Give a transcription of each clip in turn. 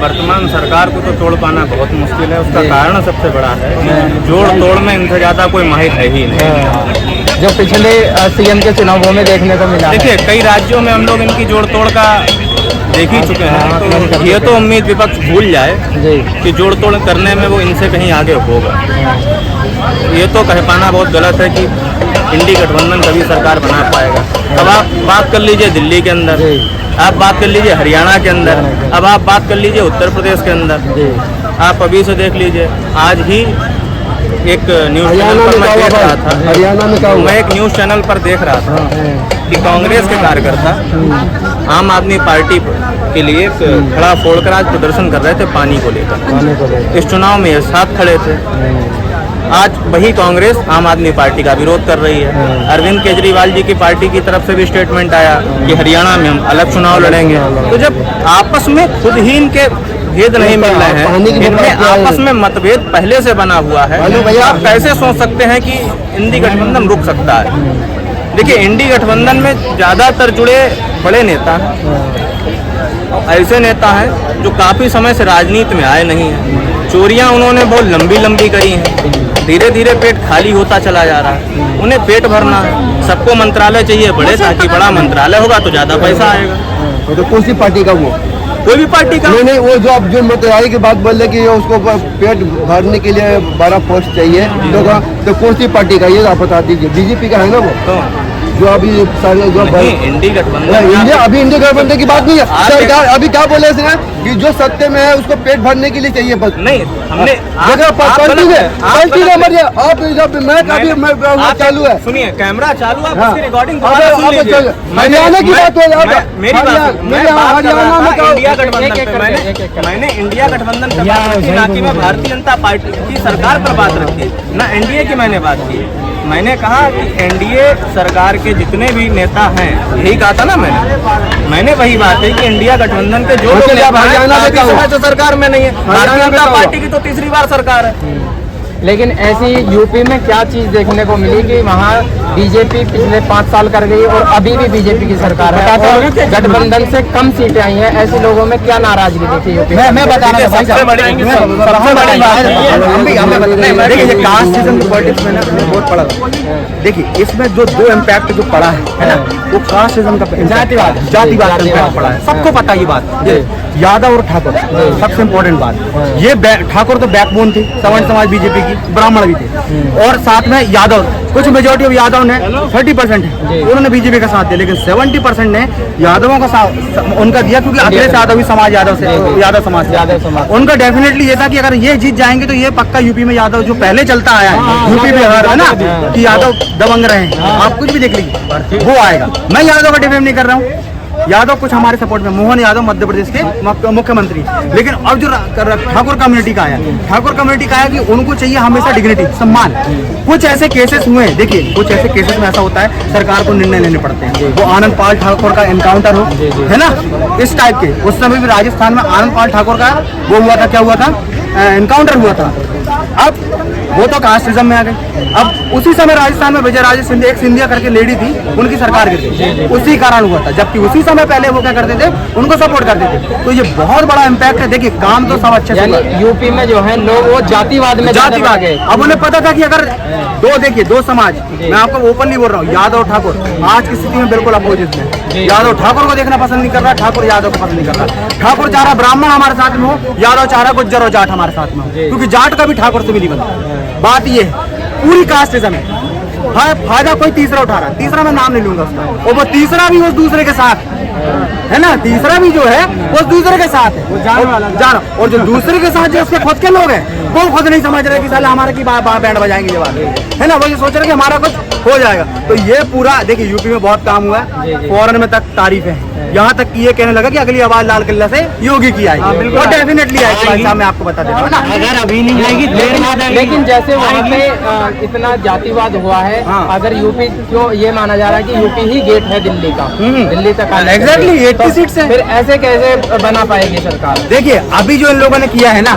वर्तमान सरकार को तो तोड़ पाना बहुत मुश्किल है। उसका कारण सबसे बड़ा है जोड़ तोड़ में इनसे ज़्यादा कोई माहिर है ही नहीं, जो पिछले सीएम के चुनावों में देखने को मिला। देखिए कई राज्यों में हम लोग इनकी जोड़ तोड़ का देख ही चुके हैं, तो ये तो उम्मीद विपक्ष भूल जाए कि जोड़ तोड़ करने में वो इनसे कहीं आगे होगा। ये तो कह पाना बहुत गलत है कि इंडी गठबंधन कभी सरकार बना पाएगा। अब आप बात कर लीजिए दिल्ली के अंदर, आप बात कर लीजिए हरियाणा के अंदर, अब आप बात कर लीजिए उत्तर प्रदेश के अंदर। आप अभी से देख लीजिए, आज ही एक न्यूज़ चैनल पर मैं देख रहा था, हरियाणा में क्या, मैं एक न्यूज़ चैनल पर देख रहा था कि कांग्रेस के कार्यकर्ता आम आदमी पार्टी के लिए खड़ा फोड़कर आज प्रदर्शन कर रहे थे पानी को लेकर। इस चुनाव में ये साथ खड़े थे। आज वही कांग्रेस आम आदमी पार्टी का विरोध कर रही है। अरविंद केजरीवाल जी की पार्टी की तरफ से भी स्टेटमेंट आया कि हरियाणा में हम अलग चुनाव लड़ेंगे। तो जब आपस में खुद ही इनके भेद नहीं मिल रहे हैं, इनमें आपस में मतभेद पहले से बना हुआ है, आप कैसे सोच सकते हैं कि इंडी गठबंधन रुक सकता है? देखिए इंडी गठबंधन में ज़्यादातर जुड़े बड़े नेता ऐसे नेता हैं जो काफ़ी समय से राजनीति में आए नहीं हैं। चोरियां उन्होंने बहुत लंबी लंबी करी हैं, धीरे धीरे पेट खाली होता चला जा रहा है। उन्हें पेट भरना है, सबको मंत्रालय चाहिए बड़े, ताकि बड़ा मंत्रालय होगा तो ज़्यादा पैसा आएगा। तो कौन सी पार्टी का वो, कोई भी पार्टी का नहीं, वो जो अब जो मंत्रालय की बात बोल रहे कि उसको पेट भरने के लिए 12 पोस्ट चाहिए, तो कौन सी पार्टी का ये आप बता दीजिए। बीजेपी का है ना वो, तो जो अभी सारे जो इंडी गठबंधन, अभी इंडी गठबंधन की बात नहीं है। सरकार अभी क्या बोले इसने कि जो सत्ते में है उसको पेट भरने के लिए चाहिए बस। नहीं हमने आप चालू है, सुनिए कैमरा चालू है, हाँ। उसकी रिकॉर्डिंग हरियाणा की बात हो रही है। मेरी बात, इंडिया गठबंधन, मैंने इंडिया गठबंधन पर बात रखी, ना कि मैं भारतीय जनता पार्टी की सरकार पर बात रखी, ना एनडीए की मैंने बात की। मैंने कहा कि एनडीए सरकार के जितने भी नेता हैं, यही कहा था ना मैंने वही बात है कि इंडिया गठबंधन के जो लोग तो सरकार में नहीं है। भारतीय जनता पार्टी की तो तीसरी बार सरकार है। लेकिन ऐसी यूपी में क्या चीज देखने को मिली कि वहाँ बीजेपी पिछले 5 साल कर गई और अभी भी बीजेपी की सरकार है और गठबंधन से कम सीटें आई हैं। ऐसे लोगों में क्या नाराजगी देखी यूपी? मैं बता रहा हूँ सबसे बड़ी देखिए ये कास्टिज्म की पॉलिटिक्स में ना बहुत पड़ा। देखिए इसमें जो 2 इम्पैक्ट जो पड़ा है ना, वो कास्टिज्म का जातिवाद का पड़ा है। सबको पता है ये बात। यादव और ठाकुर सबसे इम्पोर्टेंट बात, ये ठाकुर तो बैकबोन थी सवर्ण समाज बीजेपी की, ब्राह्मण भी थे, और साथ में यादव, कुछ मेजोरिटी ऑफ यादव ने 30% है उन्होंने बीजेपी का साथ दिया, लेकिन 70% ने यादवों का साथ उनका दिया, क्योंकि अखिलेश यादव भी समाज यादव समाज उनका डेफिनेटली ये था कि अगर ये जीत जाएंगे तो ये पक्का यूपी में यादव जो पहले चलता आया है यूपी बिहार है ना कि यादव दबंग रहे हैं, आप कुछ भी देख लीजिए वो आएगा। मैं यादव का डिफेम नहीं कर रहा हूँ, यादव कुछ हमारे सपोर्ट में, मोहन यादव मध्य प्रदेश के मुख्यमंत्री, लेकिन अब जो ठाकुर कम्युनिटी का आया, ठाकुर कम्युनिटी का आया कि उनको चाहिए हमेशा डिग्निटी, सम्मान। कुछ ऐसे केसेस हुए, देखिए कुछ ऐसे केसेस में ऐसा होता है सरकार को निर्णय लेने पड़ते हैं। वो आनंद पाल ठाकुर का एनकाउंटर हो, है ना, इस टाइप के, उस समय भी राजस्थान में आनंद पाल ठाकुर का वो हुआ था, क्या हुआ था, एनकाउंटर हुआ था। अब वो तो कास्टिज्म में आ गई। अब उसी समय राजस्थान में विजय राजे सिंधिया, एक सिंधिया करके लेडी थी, उनकी सरकार गिर गई, उसी कारण हुआ था। जबकि उसी समय पहले वो क्या करते थे, उनको सपोर्ट करते थे। तो ये बहुत बड़ा इम्पैक्ट है। देखिए काम तो सब अच्छे से, यूपी में जो है लोग वो जातिवाद में गए। अब उन्हें पता था कि अगर दो समाज, मैं आपको ओपनली बोल रहा हूँ, यादव और ठाकुर आज की स्थिति में बिल्कुल अपोजिट है। यादव ठाकुर को देखना पसंद नहीं कर रहा, ठाकुर यादव को पसंद नहीं कर रहा। ठाकुर चाह रहा ब्राह्मण हमारे साथ में हो, यादव चाह रहा गुज्जर और जाट हमारे साथ में हो, क्योंकि जाट का भी ठाकुर से भी नहीं बनता। बात ये पूरी कास्टिज्म है। हाँ, फायदा कोई तीसरा उठा रहा है, तीसरा मैं नाम नहीं लूंगा उसका, और वो तीसरा भी उस दूसरे के साथ है ना, तीसरा भी जो है वो दूसरे के साथ है, जान, और जो दूसरे के साथ जो उसके खुद के लोग हैं वो खुद नहीं समझ रहे कि साले हमारे की बैंड बजाएंगे ये बात, है ना, वो ये सोच रहे कि हमारा कुछ हो जाएगा। तो ये पूरा देखिए यूपी में बहुत काम हुआ है, फॉरेन में तक तारीफ है, यहाँ तक कि ये कहने लगा कि अगली आवाज लाल किला से योगी की आएगी, और डेफिनेटली आएगी, मैं आपको बता देता हूँ ना, अगर अभी नहीं आएगी। लेकिन जैसे वहाँ पे इतना जातिवाद हुआ है, अगर यूपी जो ये माना जा रहा है कि यूपी ही गेट है दिल्ली का, दिल्ली तक एग्जैक्टली 80 सीट से, फिर ऐसे कैसे बना पाएगी सरकार? देखिए अभी जो इन लोगों ने किया है ना,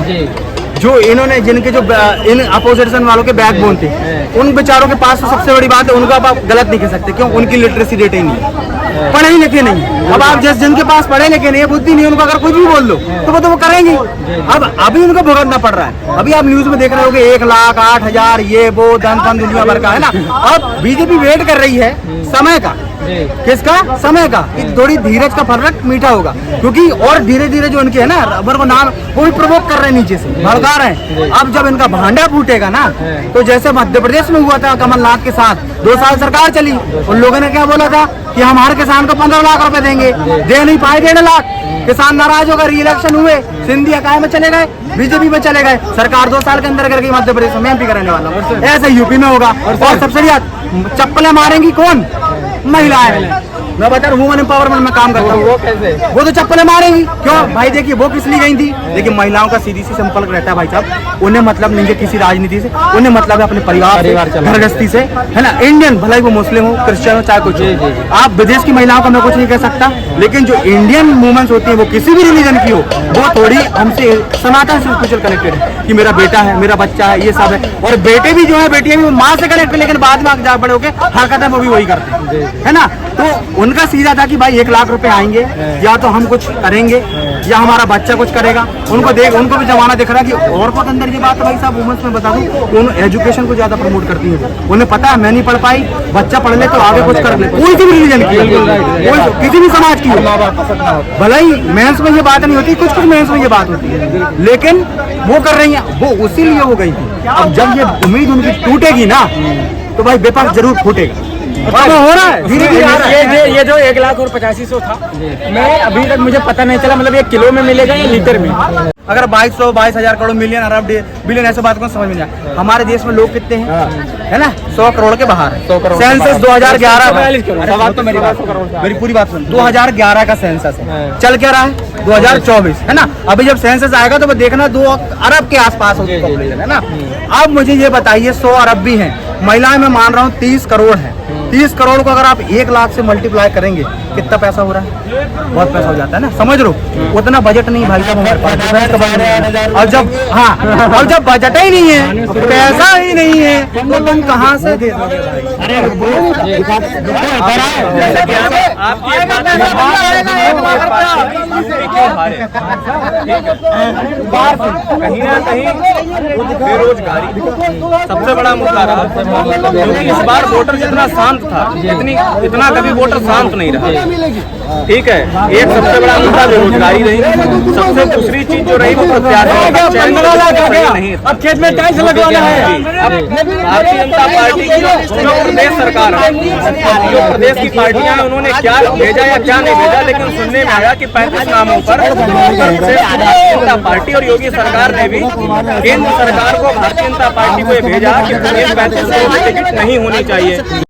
जो इन्होंने जिनके जो इन अपोजिशन वालों के बैकबोन थे, उन बेचारों के पास तो सबसे बड़ी बात है, उनको अब आप गलत नहीं कह सकते, क्यों? उनकी लिटरेसी रेट ही नहीं है, पढ़े ही लिखे नहीं। अब आप जिनके पास पढ़े लिखे नहीं है, बुद्धि नहीं है, उनको अगर कुछ भी बोल दो तो वो करेंगे। अब अभी उनको भुगतना पड़ रहा है। अभी आप न्यूज में देख रहे हो कि 1,08,000 ये वो धन फन दुनिया भर का है ना। अब बीजेपी वेट कर रही है समय का, किसका? समय का, कि थोड़ी धीरज का फर्क मीठा होगा, क्योंकि और धीरे धीरे जो उनके है ना रबर को नाम वो भी प्रवोक कर रहे हैं, नीचे से भड़का रहे हैं। अब जब इनका भांडा फूटेगा ना, तो जैसे मध्य प्रदेश में हुआ था कमलनाथ के साथ, 2 साल सरकार चली, उन लोगों ने क्या बोला था कि हम हर किसान को 15 लाख रुपए देंगे, दे नहीं पाए 1.5 लाख। किसान नाराज होकर री इलेक्शन हुए, सिंधिया काय में चले गए, बीजेपी में चले गए, सरकार 2 साल के अंदर करके मध्य प्रदेश में एमपी कराने वाला हूं। ऐसे यूपी में होगा। और सबसे ज्यादा चप्पलें मारेंगी कौन? महिलाएं। मैं बता रहा हूँ, वुमन एम्पावरमेंट में काम करता हूँ। वो कैसे? वो तो चप्पलें मारेंगी, क्यों भाई? देखिए वो किस लिए गई थी, लेकिन महिलाओं का सीधी सी संपर्क रहता है भाई साहब। उन्हें मतलब नहीं है किसी राजनीति से, उन्हें मतलब है अपने परिवार घर गृहस्थी से, है ना। इंडियन, भले वो मुस्लिम हो, क्रिश्चियन हो, चाहे कुछ। आप विदेश की महिलाओं का मैं कुछ नहीं कह सकता, लेकिन जो इंडियन वुमेन्स होती है वो किसी भी रिलीजन की हो, वो थोड़ी हमसे सनातन से स्पेशल कनेक्टेड है कि मेरा बेटा है, मेरा बच्चा है, ये सब है। और बेटे भी जो है, बेटियां भी माँ से कनेक्ट, लेकिन बाद में जा बड़े होके हरकत है वो भी वही करते हैं, है ना। तो उनका सीधा था कि भाई 1 लाख रुपए आएंगे, या तो हम कुछ करेंगे या हमारा बच्चा कुछ करेगा। उनको भी जमाना दिख रहा है कि औरतों के अंदर ये बात है भाई साहब। वुमेन्स में बता दूं, उन्होंने एजुकेशन को ज्यादा प्रमोट करती है। उन्हें पता है मैं नहीं पढ़ पाई, बच्चा पढ़ ले तो आगे कुछ कर ले, कोई भी रिलीजन की, किसी भी समाज की, भले ही मेंस में ये बात नहीं होती, कुछ मेंस में ये बात होती है, लेकिन वो कर रही है, वो उसी लिए हो गई थी। अब जब ये उम्मीद उनकी टूटेगी ना, तो भाई विपक्ष जरूर फूटेगा। हो रहा है धीरे धीरे आ रहा है। ये जो 1,85,000 था, मैं अभी तक मुझे पता नहीं चला, मतलब ये किलो में मिलेगा या लीटर में? अगर 22,000 करोड़ मिलियन अरब बिलियन ऐसे बात को समझ में जाए। हमारे देश में लोग कितने हैं, है ना? 100 करोड़ के बाहर है। सेंसस 2011 मेरी पूरी बात सुन, 2011 का सेंसस है, चल क्या रहा है 2024, है ना। अभी जब सेंसस आएगा तो वो देखना 2 अरब के आसपास होगी पॉपुलेशन, है ना। अब मुझे ये बताइए, 100 अरब भी हैं, महिलाएं मैं मान रहा हूँ 30 करोड़ है। 30 करोड़ को अगर आप 1 लाख से मल्टीप्लाई करेंगे, कितना पैसा हो रहा है? बहुत पैसा हो जाता है ना, समझ लो। उतना बजट नहीं भाई साहब हमारे पास। और जब बजट ही नहीं है, पैसा ही नहीं है, तो तुम कहाँ से दे दोगे? कहीं ना कहीं बेरोजगारी सबसे बड़ा मुद्दा रहा, क्योंकि इस बार वोटर जितना शांत था, इतना कभी वोटर शांत नहीं रहा। ठीक है, एक सबसे बड़ा मुद्दा बेरोजगारी रही, सबसे दूसरी चीज जो रही वो प्रत्याशियों का चयन नहीं था। अब खेत में टाइल्स लगवाना है। भारतीय जनता पार्टी की जो प्रदेश सरकार है, जो प्रदेश की पार्टियां हैं, उन्होंने क्या भेजा या क्या नहीं भेजा, लेकिन सुनने में आया कि 35 नामों पर भारतीय जनता पार्टी और योगी सरकार ने भी केंद्र सरकार को, भारतीय जनता पार्टी को भेजा कि 35 टिकट नहीं होनी चाहिए।